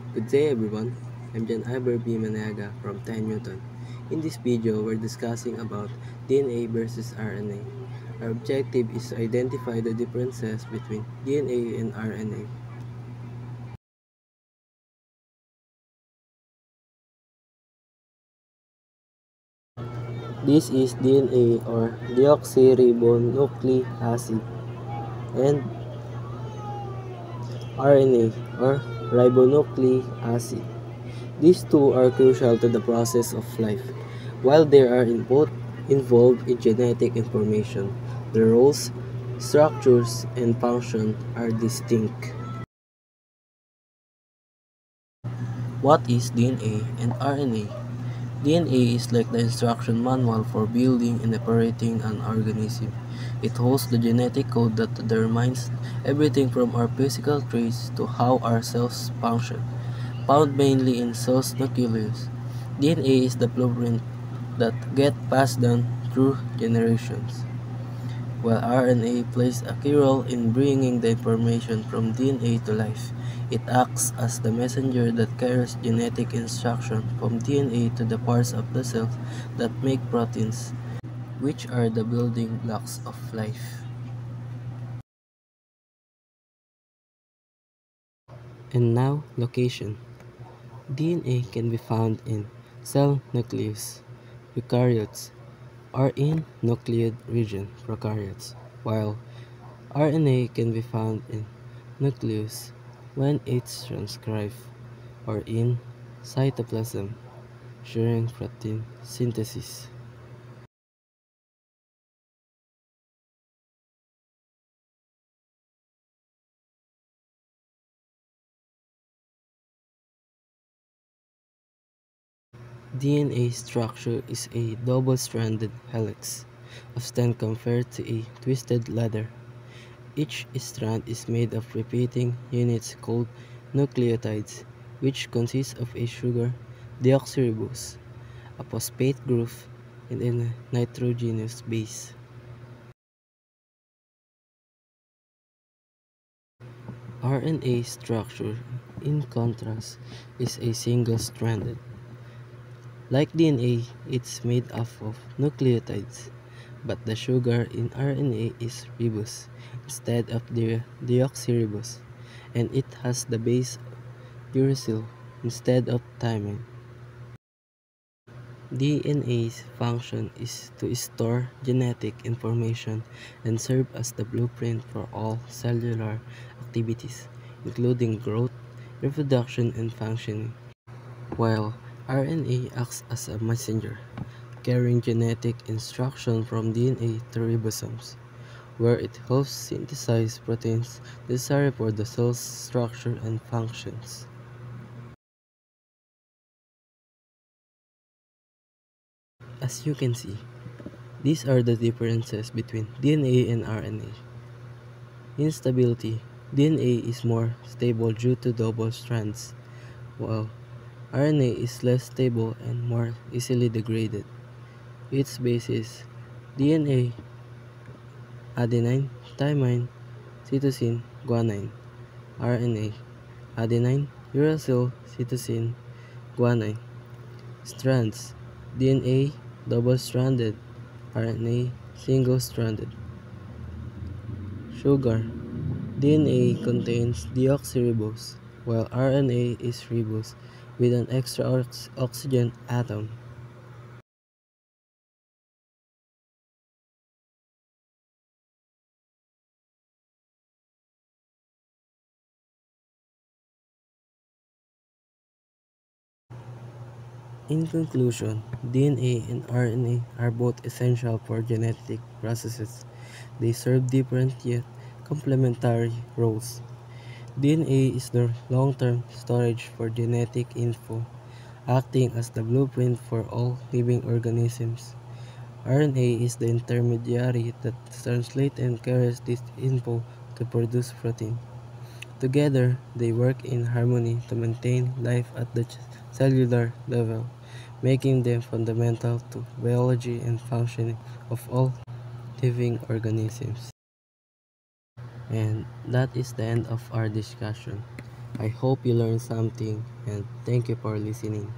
Good day everyone, I'm Jan Iber B. Managa from 10 Newton. In this video, we're discussing about DNA versus RNA. Our objective is to identify the differences between DNA and RNA. This is DNA or deoxyribonucleic acid and RNA or ribonucleic acid. These two are crucial to the process of life. While they are in both involved in genetic information, their roles, structures, and function are distinct. What is DNA and RNA? DNA is like the instruction manual for building and operating an organism. It holds the genetic code that determines everything from our physical traits to how our cells function. Found mainly in cells nucleus, DNA is the blueprint that get passed down through generations, while RNA plays a key role in bringing the information from DNA to life. It acts as the messenger that carries genetic instruction from DNA to the parts of the cells that make proteins, which are the building blocks of life. And now, location. DNA can be found in cell nucleus, eukaryotes, or in nucleus region, prokaryotes, while RNA can be found in nucleus when it's transcribed or in cytoplasm during protein synthesis. DNA structure is a double-stranded helix, often compared to a twisted ladder. Each strand is made of repeating units called nucleotides, which consist of a sugar, deoxyribose, a phosphate group, and a nitrogenous base. RNA structure, in contrast, is a single-stranded. Like DNA, it's made up of nucleotides, but the sugar in RNA is ribose instead of the deoxyribose, and it has the base uracil instead of thymine. DNA's function is to store genetic information and serve as the blueprint for all cellular activities, including growth, reproduction, and functioning, while RNA acts as a messenger, carrying genetic instruction from DNA to ribosomes, where it helps synthesize proteins necessary for the cell's structure and functions. As you can see, these are the differences between DNA and RNA. Instability: DNA is more stable due to double strands, while RNA is less stable and more easily degraded. Its bases: DNA, adenine, thymine, cytosine, guanine. RNA, adenine, uracil, cytosine, guanine. Strands: DNA, double-stranded, RNA, single-stranded. Sugar: DNA contains deoxyribose, while RNA is ribose with an extra oxygen atom. In conclusion, DNA and RNA are both essential for genetic processes. They serve different yet complementary roles. DNA is the long-term storage for genetic info, acting as the blueprint for all living organisms. RNA is the intermediary that translates and carries this info to produce protein. Together, they work in harmony to maintain life at the cellular level, making them fundamental to biology and functioning of all living organisms. And that is the end of our discussion. I hope you learned something and thank you for listening.